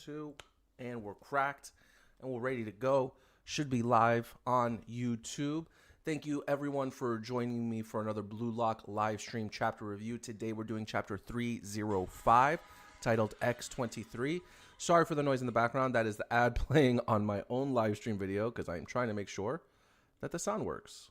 2, and we're cracked, and we're ready to go. Should be live on YouTube. Thank you, everyone, for joining me for another Blue Lock live stream chapter review. Today, we're doing chapter 305, titled X23. Sorry for the noise in the background. That is the ad playing on my own live stream video because I am trying to make sure that the sound works.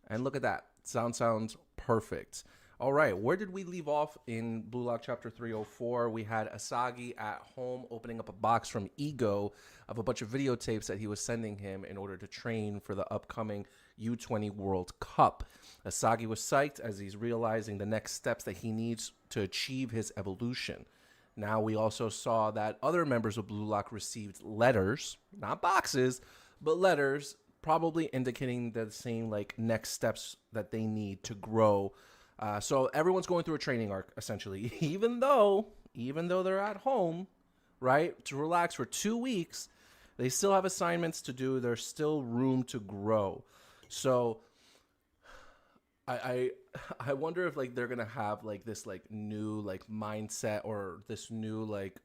And look at that. Sound sounds perfect. All right, where did we leave off in Blue Lock Chapter 304? We had Asagi at home opening up a box from Ego of a bunch of videotapes that he was sending him in order to train for the upcoming U20 World Cup. Asagi was psyched as he's realizing the next steps that he needs to achieve his evolution. Now we also saw that other members of Blue Lock received letters, not boxes, but letters, probably indicating the same like next steps that they need to grow. So everyone's going through a training arc, essentially, even though they're at home, right, to relax for 2 weeks, they still have assignments to do. There's still room to grow. So I wonder if like they're gonna have like this like new like mindset or this new like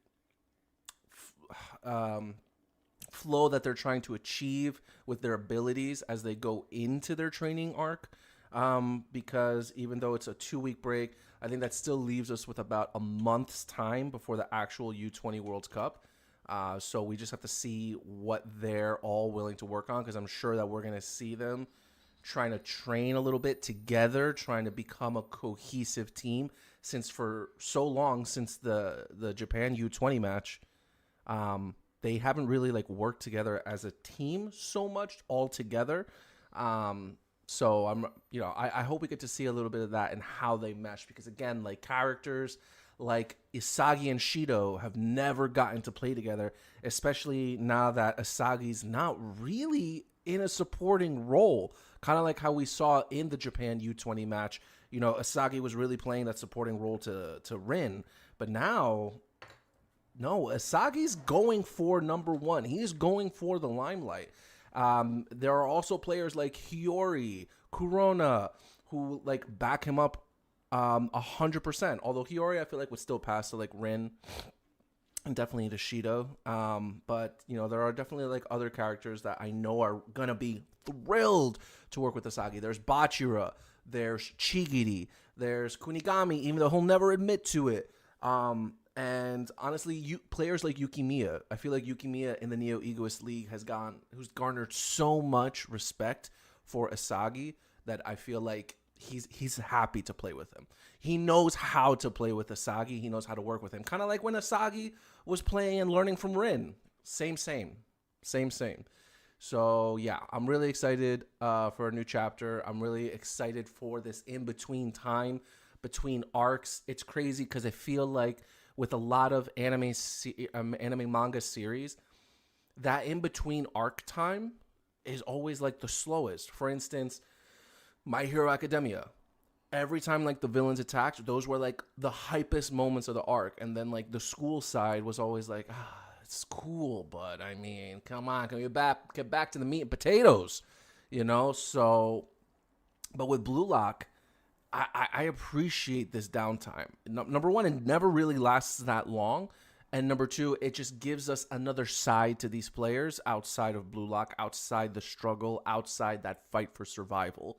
flow that they're trying to achieve with their abilities as they go into their training arc. Because even though it's a 2-week break, I think that still leaves us with about a month's time before the actual U20 World Cup. So we just have to see what they're all willing to work on, because I'm sure that we're going to see them trying to train a little bit together, trying to become a cohesive team, since for so long, since the Japan U20 match, they haven't really like worked together as a team so much all together. So I hope we get to see a little bit of that and how they mesh, because again, like characters like Asagi and Shido have never gotten to play together, especially now that Asagi's not really in a supporting role, kind of like how we saw in the Japan U20 match. You know, Asagi was really playing that supporting role to Rin, but now, no, Asagi's going for number one. He's going for the limelight. There are also players like Hiyori, Kurona, who like back him up 100%. Although Hiyori, I feel like would still pass to like Rin and definitely to Shido. But you know, there are definitely like other characters that I know are gonna be thrilled to work with Asagi. There's Bachira, there's Chigiri, there's Kunigami, even though he'll never admit to it. And honestly, players like Yukimiya, I feel like Yukimiya in the Neo Egoist League who's garnered so much respect for Asagi that I feel like he's happy to play with him. He knows how to play with Asagi. He knows how to work with him. Kind of like when Asagi was playing and learning from Rin. Same. So yeah, I'm really excited for a new chapter. I'm really excited for this in-between time between arcs. It's crazy because I feel like with a lot of anime manga series, that in-between arc time is always like the slowest. For instance, My Hero Academia. Every time like the villains attacked, those were like the hypest moments of the arc. And then like the school side was always like, it's cool, but I mean, come on, can we get back to the meat and potatoes? You know, so, but with Blue Lock, I appreciate this downtime. Number one, it never really lasts that long. And number two, it just gives us another side to these players outside of Blue Lock, outside the struggle, outside that fight for survival.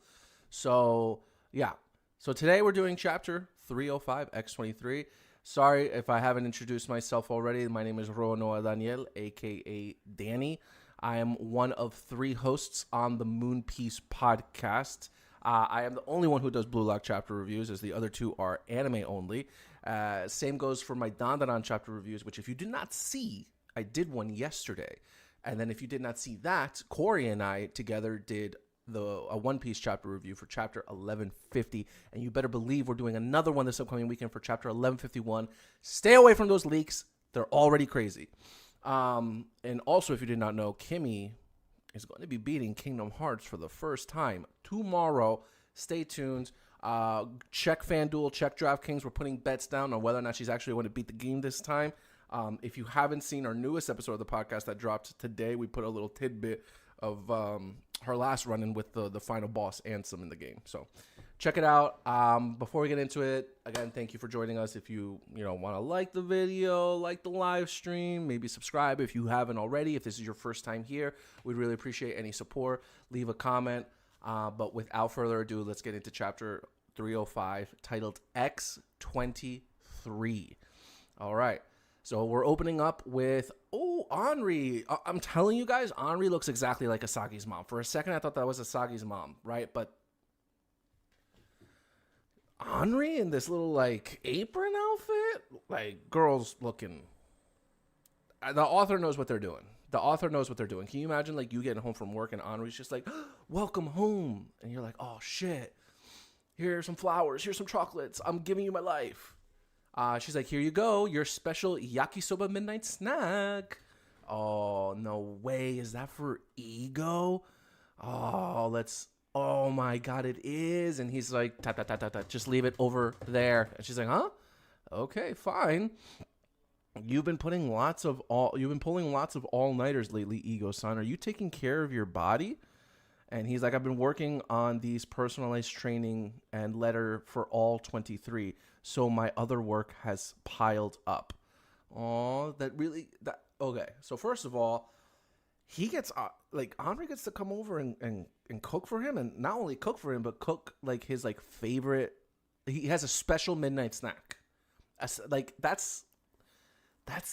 So, yeah. So today we're doing chapter 305, X23. Sorry if I haven't introduced myself already. My name is Roanoa Daniel, a.k.a. Danny. I am one of 3 hosts on the Moon Piece podcast. I am the only one who does Blue Lock chapter reviews, as the other 2 are anime only. Same goes for my Dandadan chapter reviews, which if you did not see, I did one yesterday. And then if you did not see that, Corey and I together did a One Piece chapter review for chapter 1150. And you better believe we're doing another one this upcoming weekend for chapter 1151. Stay away from those leaks. They're already crazy. And also, if you did not know, Kimmy is going to be beating Kingdom Hearts for the first time tomorrow. Stay tuned. Check FanDuel, check DraftKings. We're putting bets down on whether or not she's actually going to beat the game this time. If you haven't seen our newest episode of the podcast that dropped today, we put a little tidbit of her last run-in with the final boss, Ansem, in the game. So check it out. Before we get into it, again, thank you for joining us. If you want to like the video, like the live stream, maybe subscribe if you haven't already. If this is your first time here, we'd really appreciate any support. Leave a comment. But without further ado, let's get into chapter 305, titled X23. All right. So we're opening up with, Anri. I'm telling you guys, Anri looks exactly like Asagi's mom. For a second, I thought that was Asagi's mom, right? But Anri in this little, like, apron outfit? Like, girls looking. The author knows what they're doing. Can you imagine, like, you getting home from work and Anri's just like, welcome home. And you're like, oh, shit. Here's some flowers. Here's some chocolates. I'm giving you my life. She's like, here you go. Your special yakisoba midnight snack. Oh, no way. Is that for Ego? Oh, my God, it is. And he's like, just leave it over there. And she's like, huh? Okay, fine. You've been pulling lots of all-nighters lately, Ego-san. Are you taking care of your body? And he's like, I've been working on these personalized training and letter for all 23. So my other work has piled up. Okay. So first of all, he gets Anri gets to come over and cook for him, and not only cook for him, but cook like his like favorite. He has a special midnight snack. That's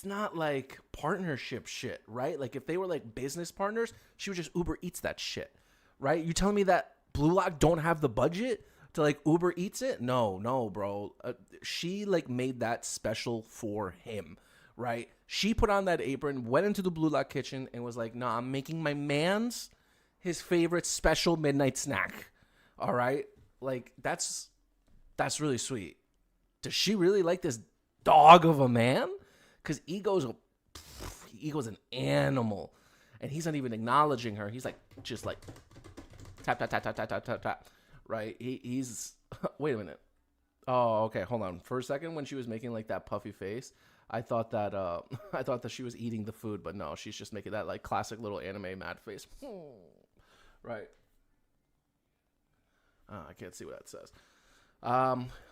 not like partnership shit, right? Like if they were like business partners, she would just Uber Eats that shit, right? You telling me that Blue Lock don't have the budget to like Uber Eats it? No, bro. She like made that special for him, right? She put on that apron, went into the Blue Lock kitchen, and was like, "Nah, I'm making my man's his favorite special midnight snack." All right, like that's really sweet. Does she really like this dog of a man? Because Ego's an animal, and he's not even acknowledging her. He's like just like tap tap tap tap tap tap tap tap. Right? He's wait a minute. Oh, okay. Hold on. For a second, when she was making like that puffy face, I thought that she was eating the food, but no, she's just making that like classic little anime mad face. Right. I can't see what that says.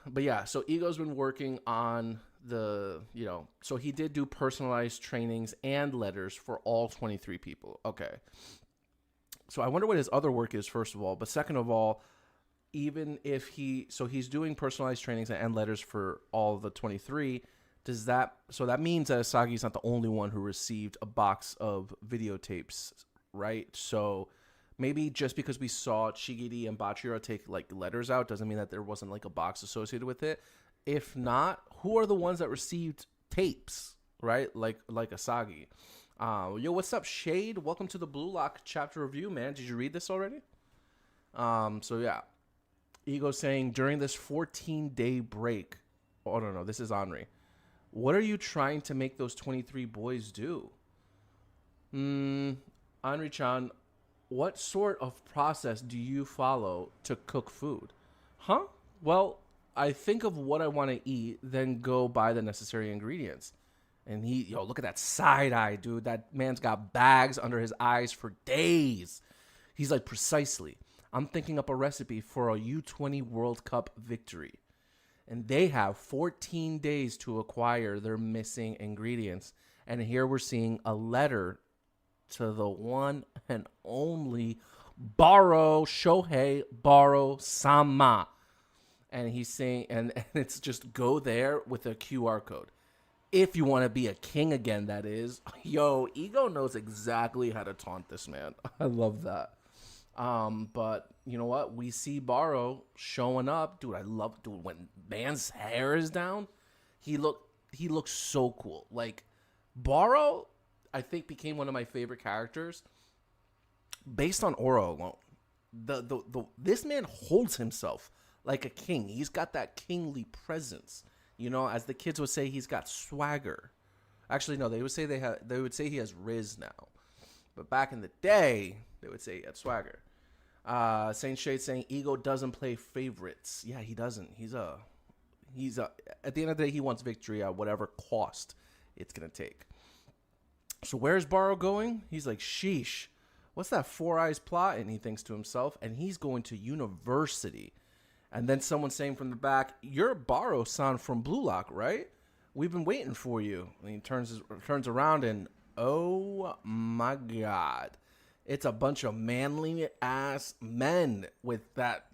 But yeah, so Ego's been working on so he did do personalized trainings and letters for all 23 people. Okay. So I wonder what his other work is, first of all. But second of all, even if he's doing personalized trainings and letters for all the 23, so that means that Asagi's not the only one who received a box of videotapes, right? So maybe just because we saw Chigiri and Bachiro take like letters out doesn't mean that there wasn't like a box associated with it. If not, who are the ones that received tapes, right? Like Asagi. Yo, what's up, Shade? Welcome to the Blue Lock chapter review, man. Did you read this already? So yeah. Ego saying, during this 14-day break, no, this is Anri. What are you trying to make those 23 boys do? Anri-chan, what sort of process do you follow to cook food? Huh? Well, I think of what I want to eat, then go buy the necessary ingredients. And look at that side eye, dude. That man's got bags under his eyes for days. He's like, precisely. I'm thinking up a recipe for a U20 World Cup victory. And they have 14 days to acquire their missing ingredients. And here we're seeing a letter to the one and only Shohei Baro Sama. And he's saying, and it's just go there with a QR code. If you want to be a king again, that is. Yo, Ego knows exactly how to taunt this man. I love that. But you know what? We see Baro showing up. Dude, when man's hair is down, he looks so cool. Like, Baro, I think, became one of my favorite characters based on Aura alone. This man holds himself like a king. He's got that kingly presence. As the kids would say, he's got swagger. Actually, no, they would say he has Riz now. But back in the day, they would say he had swagger. Saint Shade saying Ego doesn't play favorites. Yeah, he doesn't. He's at the end of the day, he wants victory at whatever cost it's gonna take. So where's Baro going? He's like, sheesh, what's that Four Eyes plot? And he thinks to himself, and he's going to university. And then someone saying from the back, "You're Baro-san from Blue Lock, right? We've been waiting for you." And he turns around and, oh my God, it's a bunch of manly ass men with that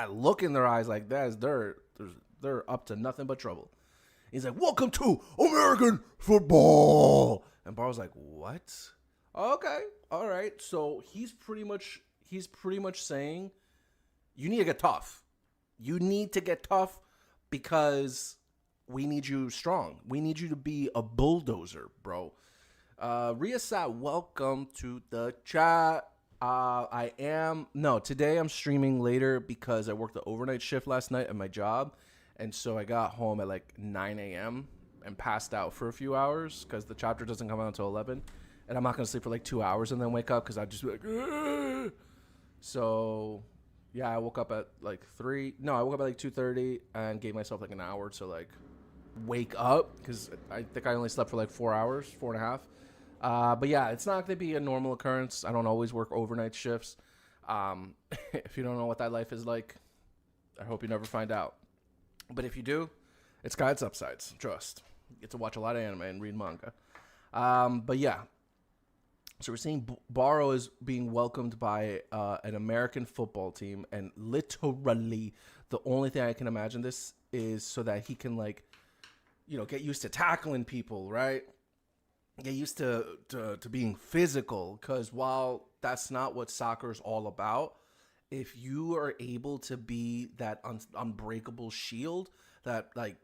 look in their eyes like that. They're up to nothing but trouble. He's like, "Welcome to American football." And Baro's like, "What?" Okay, all right. So he's pretty much saying, you need to get tough. You need to get tough because we need you strong. We need you to be a bulldozer, bro. Riasat, welcome to the chat. Today I'm streaming later because I worked the overnight shift last night at my job. And so I got home at like 9 a.m. and passed out for a few hours because the chapter doesn't come out until 11. And I'm not going to sleep for like 2 hours and then wake up because I'd just be like, "Ugh." So yeah, I woke up at like 3. No, I woke up at like 2:30 and gave myself like an hour to like wake up because I think I only slept for like 4 hours, 4.5. But yeah, it's not going to be a normal occurrence. I don't always work overnight shifts. If you don't know what that life is like, I hope you never find out. But if you do, it's got its upsides. Trust. You get to watch a lot of anime and read manga. But yeah. So we're seeing Baro is being welcomed by an American football team. And literally, the only thing I can imagine this is so that he can, like, you know, get used to tackling people, right? Get used to being physical. Because while that's not what soccer is all about, if you are able to be that unbreakable shield, that like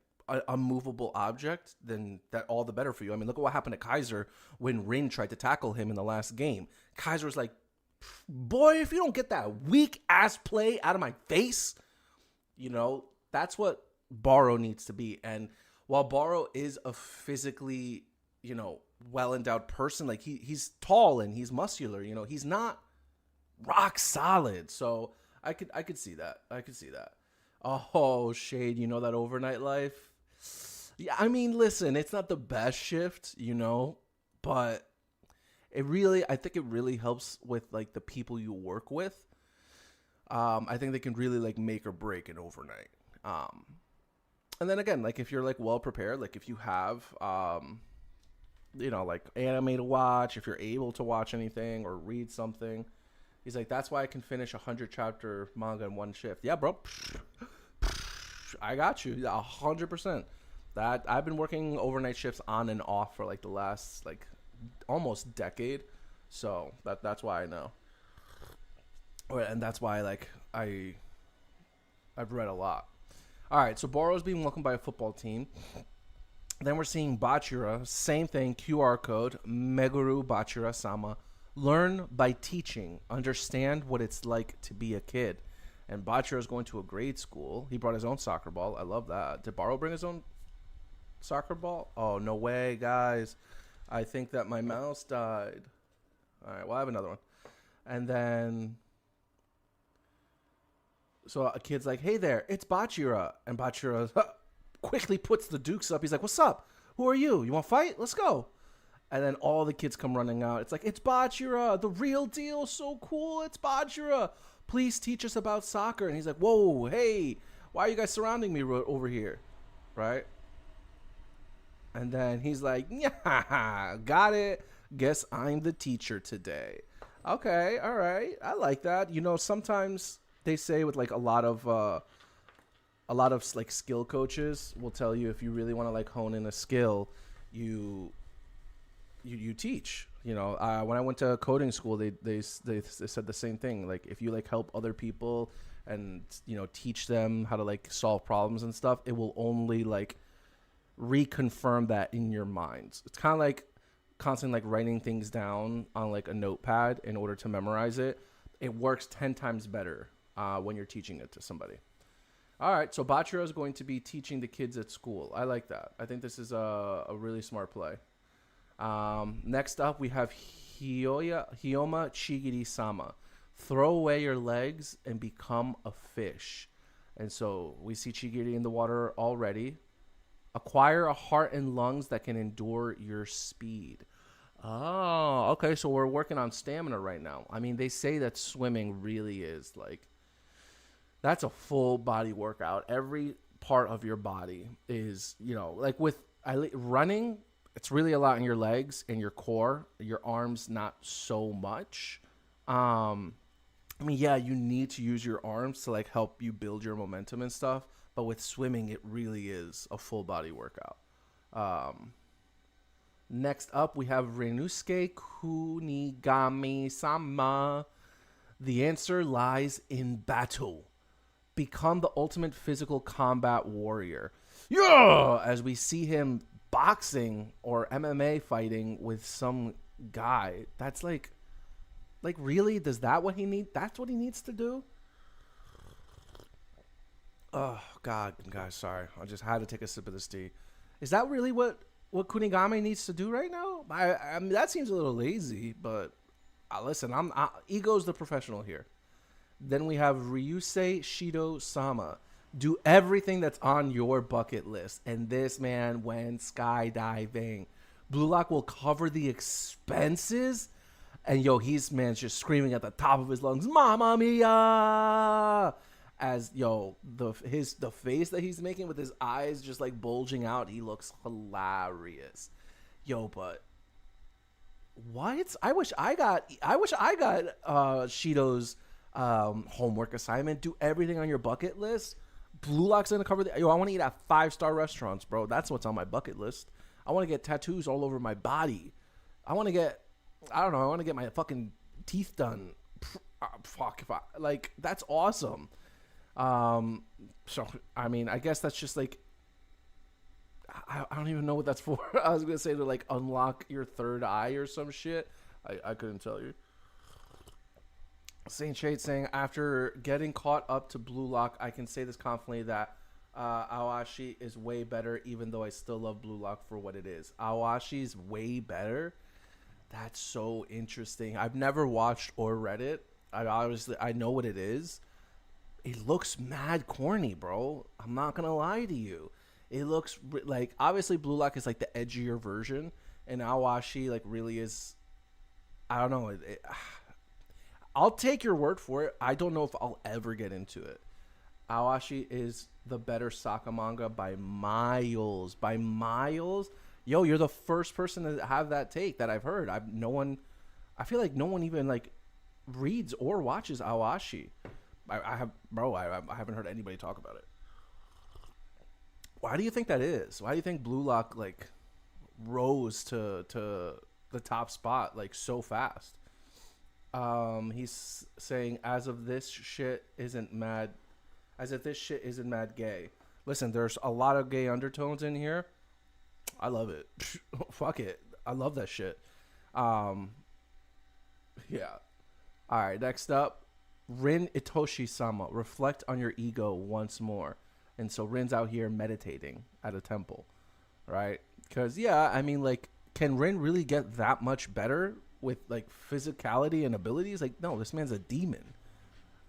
unmovable object, then that all the better for you. I mean, look at what happened to Kaiser when Rin tried to tackle him in the last game. Kaiser was like, "Boy, if you don't get that weak ass play out of my face," you know, that's what Baro needs to be. And while Baro is a physically, you know, well endowed person, like he's tall and he's muscular, you know, he's not rock solid. So I could see that. I could see that. Oh, Shade, you know that overnight life? Yeah, I mean, listen, it's not the best shift, you know, but I think it really helps with like the people you work with. I think they can really like make or break an overnight. And then again, like if you're like well prepared, like if you have you know, like anime to watch, if you're able to watch anything or read something. He's like, "That's why I can finish 100 chapter manga in one shift." Yeah, bro. I got you. 100%. That I've been working overnight shifts on and off for like the last like almost decade. So that's why I know. And that's why like I've read a lot. All right, so Boro's being welcomed by a football team. Then we're seeing Bachira, same thing, QR code, Meguru Bachira Sama. Learn by teaching. Understand what it's like to be a kid. And Bachira is going to a grade school. He brought his own soccer ball. I love that. Did Baro bring his own soccer ball? Oh, no way, guys. I think that my mouse died. All right, well, I have another one. And then, so a kid's like, "Hey there, it's Bachira." And Bachira quickly puts the dukes up. He's like, "What's up? Who are you? You want to fight? Let's go." And then all the kids come running out. It's like, "It's Bachira, the real deal. So cool. It's Bachira. Please teach us about soccer." And he's like, "Whoa, hey, why are you guys surrounding me over here?" Right? And then he's like, "Yeah, got it. Guess I'm the teacher today." Okay, all right. I like that. You know, sometimes they say with like a lot of like skill coaches will tell you if you really want to like hone in a skill, you teach. You know, when I went to coding school, they said the same thing. Like if you like help other people and, you know, teach them how to like solve problems and stuff, it will only like reconfirm that in your minds. It's kind of like constantly like writing things down on like a notepad in order to memorize it. It works 10 times better when you're teaching it to somebody. All right, so Bachira is going to be teaching the kids at school. I like that. I think this is a really smart play. Next up, we have Hyoma Chigiri-sama. Throw away your legs and become a fish. And so we see Chigiri in the water already. Acquire a heart and lungs that can endure your speed. Oh, okay, so we're working on stamina right now. I mean, they say that swimming really is like That's a full body workout. Every part of your body is, like with running, it's really a lot in your legs and your core, your arms, not so much. Um, I mean, yeah, you need to use your arms to like help you build your momentum and stuff. But with swimming, it really is a full body workout. Um, Next up, we have Renusuke Kunigami Sama. The answer lies in battle. Become the ultimate physical combat warrior. Yeah! As we see him boxing or MMA fighting with some guy. That's like really? Does that what he need? That's what he needs to do? Oh God, guys, sorry. I just had to take a sip of this tea. Is that really what Kunigami needs to do right now? I mean that seems a little lazy, but listen, ego's the professional here. Then we have Ryusei Shido Sama. Do everything that's on your bucket list. And this man went skydiving. Blue Lock will cover the expenses. And man's just screaming at the top of his lungs, "Mamma mia!" As the face that he's making with his eyes just like bulging out, he looks hilarious. But what? I wish I got Shido's homework assignment. Do everything on your bucket list. Blue Lock's gonna cover I want to eat at 5-star restaurants, bro. That's what's on my bucket list. I want to get tattoos all over my body. I want to get I don't know. I want to get my fucking teeth done. Fuck if I like. That's awesome. So I mean, I guess that's just like I don't even know what that's for. I was gonna say to like unlock your third eye or some shit. I couldn't tell you. Saint Shade saying after getting caught up to Blue Lock, I can say this confidently that Awashi is way better, even though I still love Blue Lock for what it is. Awashi's way better. That's so interesting. I've never watched or read it. I know what it is. It looks mad corny, bro. I'm not gonna lie to you. It looks like obviously Blue Lock is like the edgier version, and Awashi like really is. I don't know. I'll take your word for it. I don't know if I'll ever get into it. Awashi is the better Sokka manga by miles. By miles. Yo, you're the first person to have that take that I've heard. I feel like no one even like reads or watches Awashi. I haven't heard anybody talk about it. Why do you think that is? Why do you think Blue Lock like rose to the top spot like so fast? He's saying as if this shit isn't mad gay. Listen, there's a lot of gay undertones in here. I love it. Fuck it. I love that shit. Yeah. All right, next up, Rin Itoshi-sama. Reflect on your ego once more. And so Rin's out here meditating at a temple, right? Because, yeah, I mean, like, can Rin really get that much better with, like, physicality and abilities? Like, no, this man's a demon,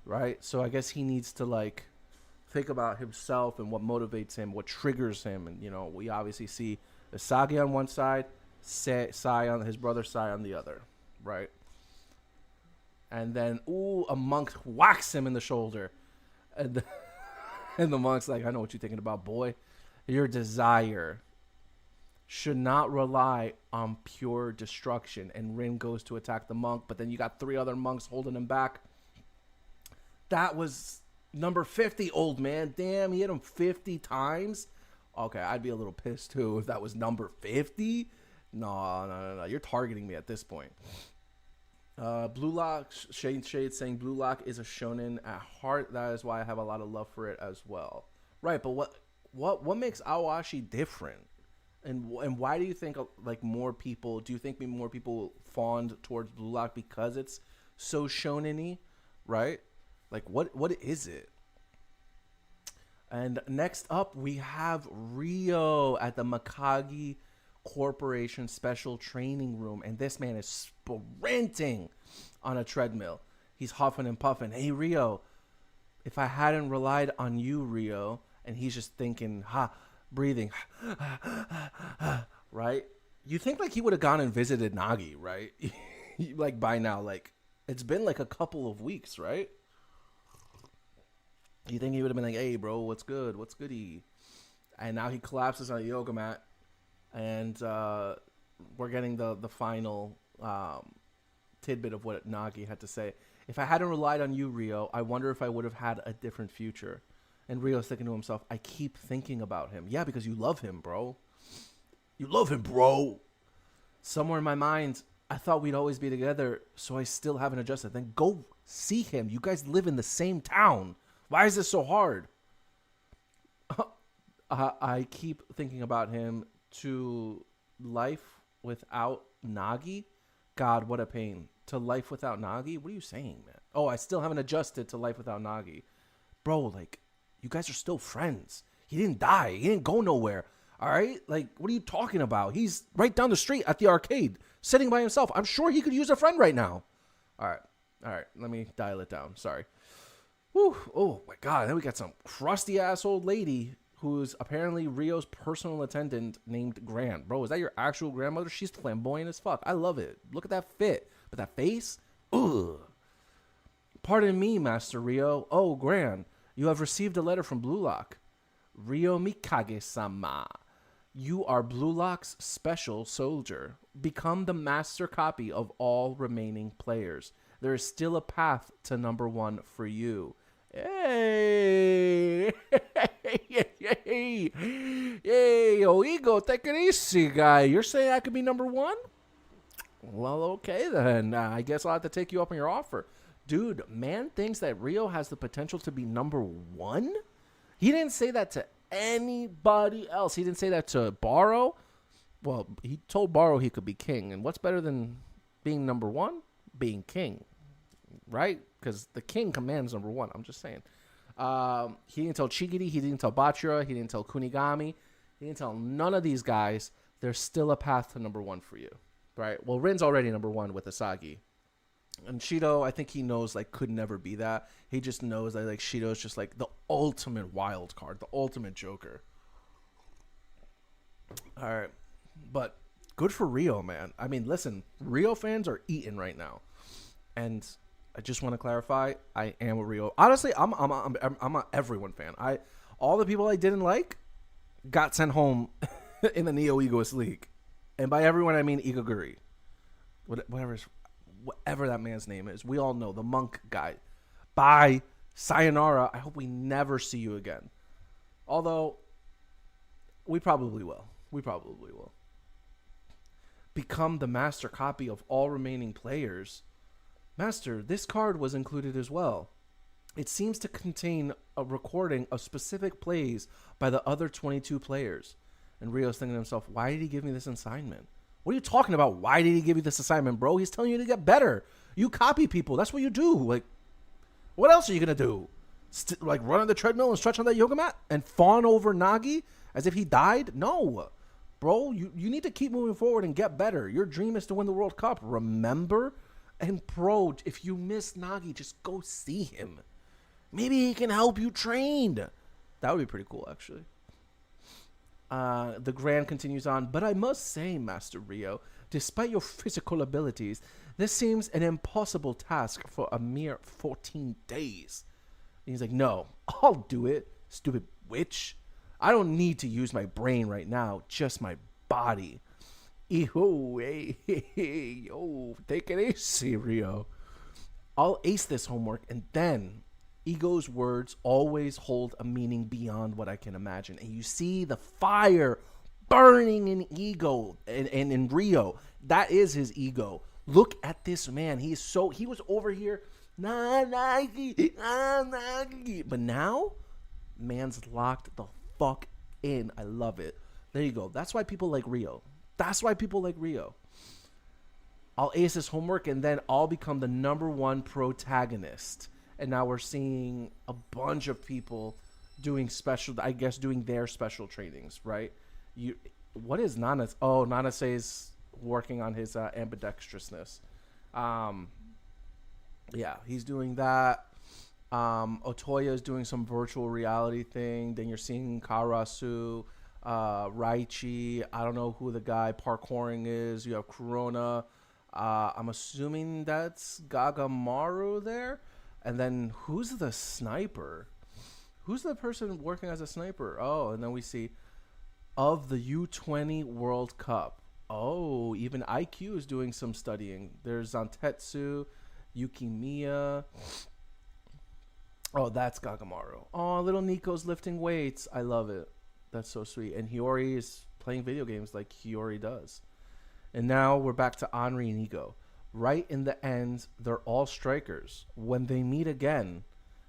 right? So I guess he needs to, like, think about himself and what motivates him, what triggers him. And, we obviously see Asagi on one side, Sai on his brother Sai on the other, right? And then, a monk whacks him in the shoulder. And the monk's like, I know what you're thinking about, boy. Your desire should not rely on pure destruction. And Rin goes to attack the monk, but then you got 3 other monks holding him back. That was number 50, old man. Damn, he hit him 50 times. Okay, I'd be a little pissed too if that was number 50. No. You're targeting me at this point. Blue Lock, Shade saying Blue Lock is a shonen at heart. That is why I have a lot of love for it as well. Right, but what makes Awashi different? And why do you think like more people? Do you think more people fawned towards Blue Lock because it's so shonen-y, right? Like what is it? And next up, we have Rio at the Makagi Corporation Special Training Room. And this man is sprinting on a treadmill. He's huffing and puffing. Hey, Rio, if I hadn't relied on you, Rio, and he's just thinking, breathing, right? You think like he would have gone and visited Nagi, right? Like by now, like it's been like a couple of weeks, right? You think he would have been like, "Hey, bro, what's good? What's goody?" And now he collapses on a yoga mat, and we're getting the final tidbit of what Nagi had to say. If I hadn't relied on you, Rio, I wonder if I would have had a different future. And Rio's thinking to himself, I keep thinking about him. Yeah, because you love him, bro. You love him, bro. Somewhere in my mind, I thought we'd always be together, so I still haven't adjusted. Then go see him. You guys live in the same town. Why is this so hard? I keep thinking about him to life without Nagi. God, what a pain. To life without Nagi? What are you saying, man? Oh, I still haven't adjusted to life without Nagi. Bro, like, you guys are still friends. He didn't die. He didn't go nowhere. All right? Like, what are you talking about? He's right down the street at the arcade, sitting by himself. I'm sure he could use a friend right now. All right. Let me dial it down. Sorry. Whew. Oh, my God. Then we got some crusty-ass old lady who's apparently Rio's personal attendant named Gran. Bro, is that your actual grandmother? She's flamboyant as fuck. I love it. Look at that fit. But that face? Ugh. Pardon me, Master Rio. Oh, Gran, you have received a letter from Blue Lock. Rio Mikage-sama. You are Blue Lock's special soldier. Become the master copy of all remaining players. There is still a path to number 1 for you. Hey! Hey, Oigo, take it easy, guy. You're saying I could be number 1? Well, okay, then. I guess I'll have to take you up on your offer. Dude, man thinks that Rio has the potential to be number 1? He didn't say that to anybody else. He didn't say that to Baro. Well, he told Baro he could be king. And what's better than being number 1? Being king, right? Because the king commands number 1. I'm just saying. He didn't tell Chigiri. He didn't tell Bachira. He didn't tell Kunigami. He didn't tell none of these guys. There's still a path to number 1 for you. Right. Well, Rin's already number 1 with Asagi. And Shido, I think he knows, like, could never be that. He just knows that, like, Shido's just, like, the ultimate wild card, the ultimate joker. All right. But good for Rio, man. I mean, listen, Rio fans are eating right now. And I just want to clarify, I am a Rio. Honestly, I'm a everyone fan. All the people I didn't like got sent home in the Neo Egoist League. And by everyone, I mean Igaguri. Whatever that man's name is. We all know. The monk guy. Bye. Sayonara. I hope we never see you again. Although, we probably will. Become the master copy of all remaining players. Master, this card was included as well. It seems to contain a recording of specific plays by the other 22 players. And Rio's thinking to himself, why did he give me this assignment? What are you talking about? Why did he give you this assignment, bro? He's telling you to get better. You copy people. That's what you do. Like, what else are you going to do? Like, run on the treadmill and stretch on that yoga mat? And fawn over Nagi as if he died? No. Bro, you need to keep moving forward and get better. Your dream is to win the World Cup. Remember? And, bro, if you miss Nagi, just go see him. Maybe he can help you train. That would be pretty cool, actually. The Grand continues on, but I must say, Master Rio, despite your physical abilities, this seems an impossible task for a mere 14 days. And he's like, no, I'll do it, stupid witch. I don't need to use my brain right now, just my body. Yo, hey, yo, take it easy, Rio. I'll ace this homework, and then Ego's words always hold a meaning beyond what I can imagine. And you see the fire burning in Ego and in Rio. That is his ego. Look at this man. He was over here. Nagi. But now, man's locked the fuck in. I love it. There you go. That's why people like Rio. I'll ace this homework and then I'll become the number 1 protagonist. And now we're seeing a bunch of people doing their special trainings, right? What is Nana's? Oh, Nanase's working on his ambidextrousness. Yeah, he's doing that. Otoya is doing some virtual reality thing. Then you're seeing Karasu, Raichi. I don't know who the guy parkouring is. You have Corona. I'm assuming that's Gagamaru there. And then who's the sniper? who's the person working as a sniper? Oh, and then we see of the U20 World Cup. Oh, even IQ is doing some studying. There's Zantetsu, Yukimiya. Oh, that's Gagamaru. Oh, little Nico's lifting weights. I love it. That's so sweet. And Hiyori is playing video games like Hiyori does. And now we're back to Henri and Ego. Right in the end, they're all strikers. When they meet again,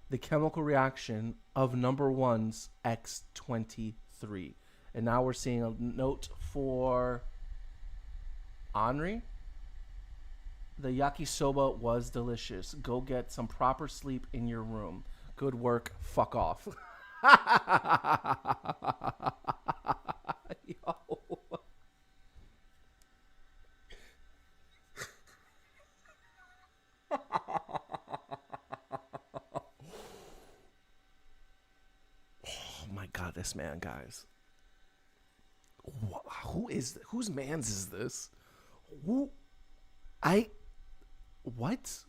the chemical reaction of number one's X23. And now we're seeing a note for Henri. The yakisoba was delicious. Go get some proper sleep in your room. Good work. Fuck off. Yo. Oh my god, this man, guys. Whose man's is this? Who? What?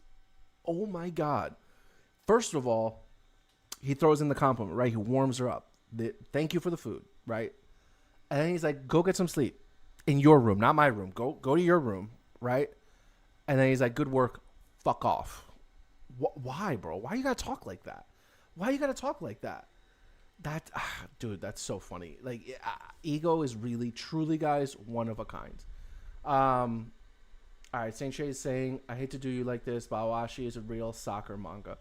Oh my god. First of all, he throws in the compliment, right? He warms her up. Thank you for the food, right? And then he's like, go get some sleep in your room, not my room. Go to your room, right? And then he's like, good work. Fuck off. Why, bro? Why you gotta talk like that? Why you gotta talk like that? Dude, that's so funny. Like, Ego is really, truly, guys, one of a kind. All right, Saint Shay is saying, I hate to do you like this, but Awashi is a real soccer manga.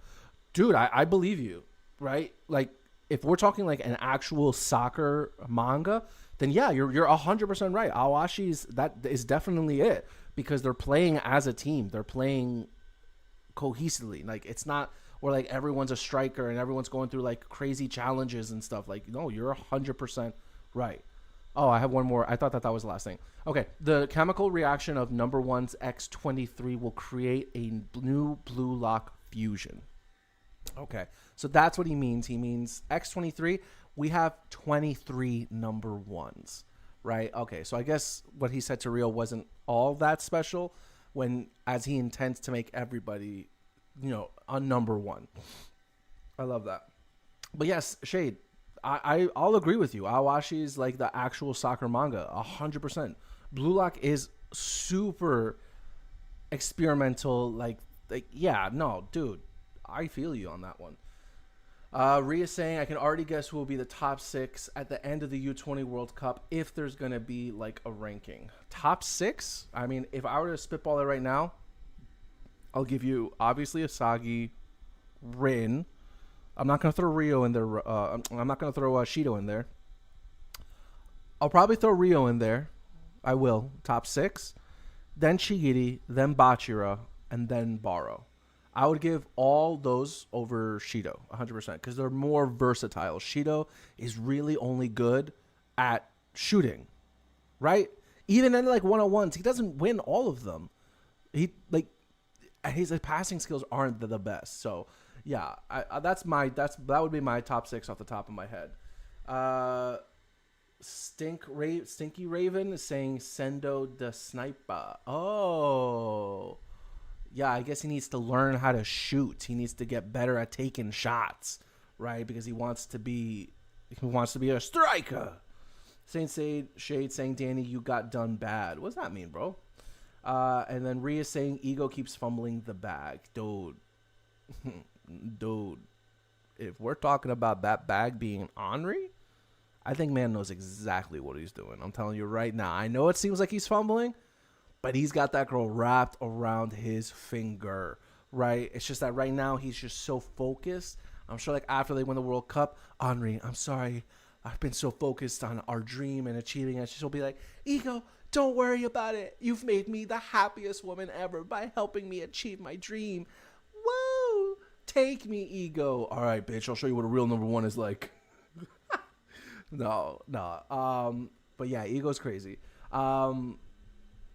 Dude, I believe you, right? Like, if we're talking like an actual soccer manga, then yeah, you're 100% right. Awashi that is definitely it, because they're playing as a team. They're playing cohesively. Like, it's not where like everyone's a striker and everyone's going through like crazy challenges and stuff. Like, no, you're 100% right. Oh, I have one more. I thought that was the last thing. Okay, the chemical reaction of number one's X23 will create a new blue lock fusion. Okay, so that's what he means. He means X23, we have 23 number ones, right? Okay, so I guess what he said to Rio wasn't all that special, as he intends to make everybody, a number one. I love that. But yes, Shade, I'll agree with you. Awashi is like the actual soccer manga, 100%. Blue Lock is super experimental. Like, yeah, no, dude, I feel you on that one. Rhea saying, I can already guess who will be the top 6 at the end of the U20 World Cup if there's going to be like a ranking. Top 6? I mean, if I were to spitball it right now, I'll give you, obviously, Asagi, Rin. I'm not going to throw Rio in there. I'm not going to throw Shido in there. I'll probably throw Rio in there. I will. Top 6. Then Shigiri, then Bachira, and then Baro. I would give all those over Shido, 100%, because they're more versatile. Shido is really only good at shooting, right? Even in like one-on-ones, he doesn't win all of them. His passing skills aren't the best. So yeah, that would be my top 6 off the top of my head. Stinky Raven is saying Sendo the Sniper. Oh. Yeah, I guess he needs to learn how to shoot. He needs to get better at taking shots, right? Because he wants to be a striker. Saint Shade saying, Danny, you got done bad. What does that mean, bro? And then Rhea saying, Ego keeps fumbling the bag. Dude. Dude. If we're talking about that bag being Henri, I think man knows exactly what he's doing. I'm telling you right now. I know it seems like he's fumbling, but he's got that girl wrapped around his finger, right? It's just that right now he's just so focused. I'm sure like after they win the World Cup, Henri, I'm sorry. I've been so focused on our dream and achieving it. She'll be like, Ego, don't worry about it. You've made me the happiest woman ever by helping me achieve my dream. Woo! Take me, Ego. All right, bitch. I'll show you what a real number one is like. No. But yeah, Ego's crazy.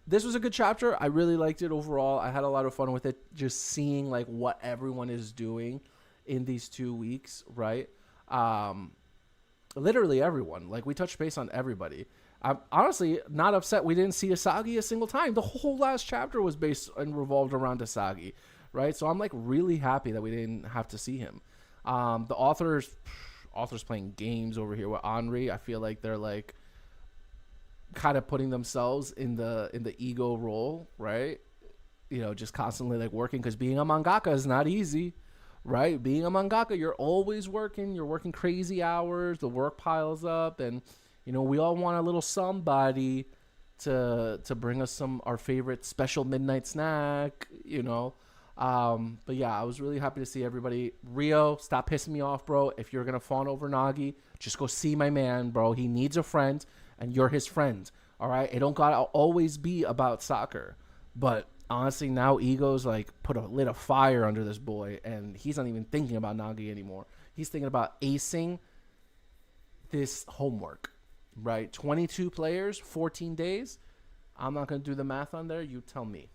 This was a good chapter. I really liked it overall. I had a lot of fun with it, just seeing like what everyone is doing in these 2 weeks, right? Literally everyone. Like, we touched base on everybody. I'm honestly not upset we didn't see Asagi a single time. The whole last chapter was based and revolved around Asagi, right? So I'm like really happy that we didn't have to see him. The authors authors playing games over here with Henri. I feel like they're like kind of putting themselves in the ego role, right? You know, just constantly like working, because being a mangaka is not easy, right? Being a mangaka, you're always working. You're working crazy hours. The work piles up, and you know, we all want a little somebody to bring us our favorite special midnight snack, you know. But yeah, I was really happy to see everybody. Rio, stop pissing me off, bro. If you're gonna fawn over Nagi, just go see my man, bro. He needs a friend, and you're his friend. All right, it don't gotta always be about soccer. But honestly, now Ego's like lit a fire under this boy, and he's not even thinking about Nagi anymore. He's thinking about acing this homework, right? 22 players, 14 days. I'm not gonna do the math on there. You tell me.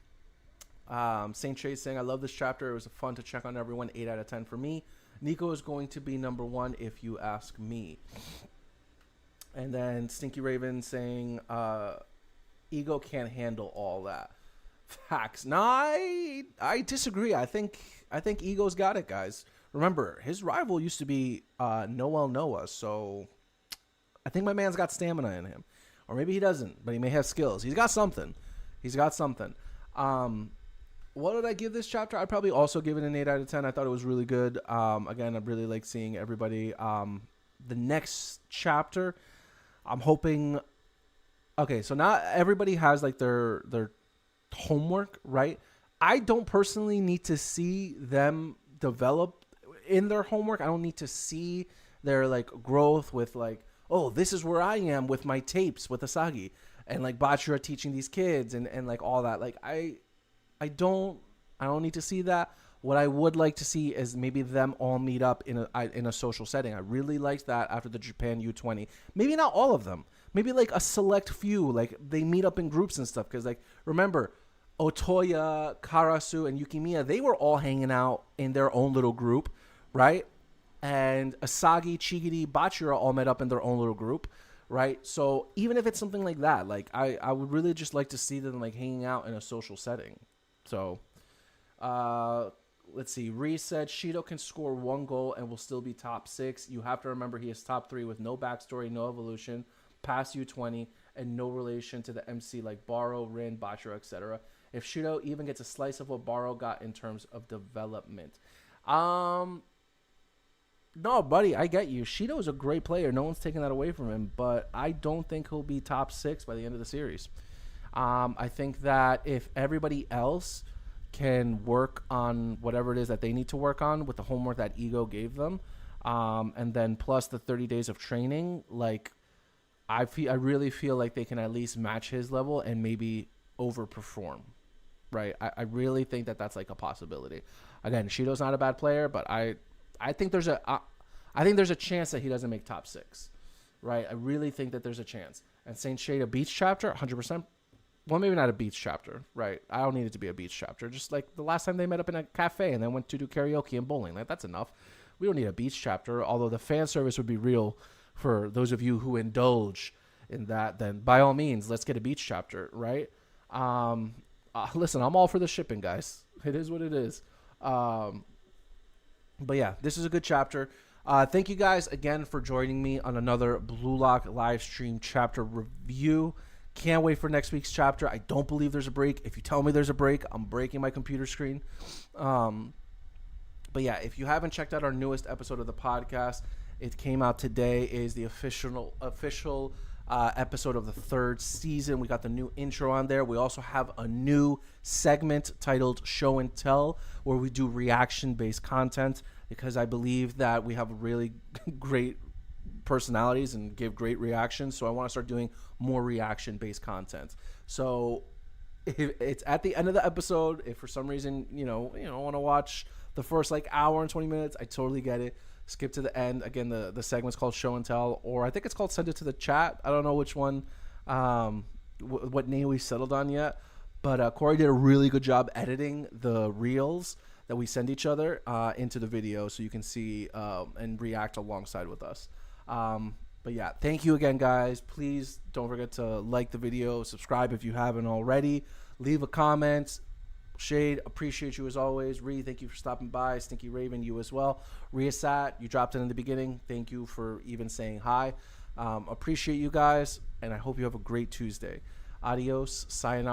Saint Trey saying, I love this chapter. It was fun to check on everyone. 8 out of 10 for me. Nico is going to be number 1 if you ask me. And then Stinky Raven saying, Ego can't handle all that. Facts. No, I disagree. I think Ego's got it, guys. Remember, his rival used to be Noel Noah, so I think my man's got stamina in him. Or maybe he doesn't, but he may have skills. He's got something. What did I give this chapter? I'd probably also give it an 8 out of 10. I thought it was really good. Again, I really like seeing everybody. The next chapter, I'm hoping... Okay, so not everybody has like their homework, right? I don't personally need to see them develop in their homework. I don't need to see their like growth with like, oh, this is where I am with my tapes with Asagi, and like Bachira teaching these kids and like all that. Like I don't need to see that. What I would like to see is maybe them all meet up in a social setting. I really liked that after the Japan U20. Maybe not all of them. Maybe like a select few. Like they meet up in groups and stuff. Because like remember, Otoya, Karasu, and Yukimiya, they were all hanging out in their own little group, right? And Asagi, Chigiri, Bachira all met up in their own little group, right? So even if it's something like that, like I would really just like to see them like hanging out in a social setting. So, let's see. Reese said Shido can score 1 goal and will still be top 6. You have to remember he is top 3 with no backstory, no evolution, past U20, and no relation to the MC like Baro, Rin, Bachira, etc. If Shido even gets a slice of what Baro got in terms of development. No, buddy, I get you. Shido is a great player. No one's taking that away from him, but I don't think he'll be top 6 by the end of the series. I think that if everybody else can work on whatever it is that they need to work on with the homework that Ego gave them, and then plus the 30 days of training, like I really feel like they can at least match his level and maybe overperform, right? I really think that that's like a possibility. Again, Shido's not a bad player, but I think there's a chance that he doesn't make top 6, right? I really think that there's a chance. And Saint Shade, a beach chapter, 100%. Well, maybe not a beach chapter, right? I don't need it to be a beach chapter. Just like the last time they met up in a cafe and then went to do karaoke and bowling. Like, that's enough. We don't need a beach chapter, although the fan service would be real for those of you who indulge in that. Then, by all means, let's get a beach chapter, right? Listen, I'm all for the shipping, guys. It is what it is. But yeah, this is a good chapter. Thank you guys again for joining me on another Blue Lock live stream chapter review. Can't wait for next week's chapter. I don't believe there's a break. If you tell me there's a break, I'm breaking my computer screen. But yeah, if you haven't checked out our newest episode of the podcast, it came out today, is the official episode of the 3rd season. We got the new intro on there. We also have a new segment titled Show and Tell, where we do reaction-based content, because I believe that we have really great personalities and give great reactions. So I want to start doing more reaction-based content. So if it's at the end of the episode, if for some reason, you want to watch the first like hour and 20 minutes, I totally get it. Skip to the end. Again, the segment's called Show and Tell, or I think it's called Send It to the Chat. I don't know which one, what name we settled on yet. But Corey did a really good job editing the reels that we send each other into the video, so you can see and react alongside with us. But yeah, thank you again, guys. Please don't forget to like the video, subscribe if you haven't already, leave a comment, Shade, appreciate you as always. Ree, thank you for stopping by. Stinky Raven, you as well. Riasat, you dropped in the beginning. Thank you for even saying hi. Appreciate you guys, and I hope you have a great Tuesday. Adios. Sayonara.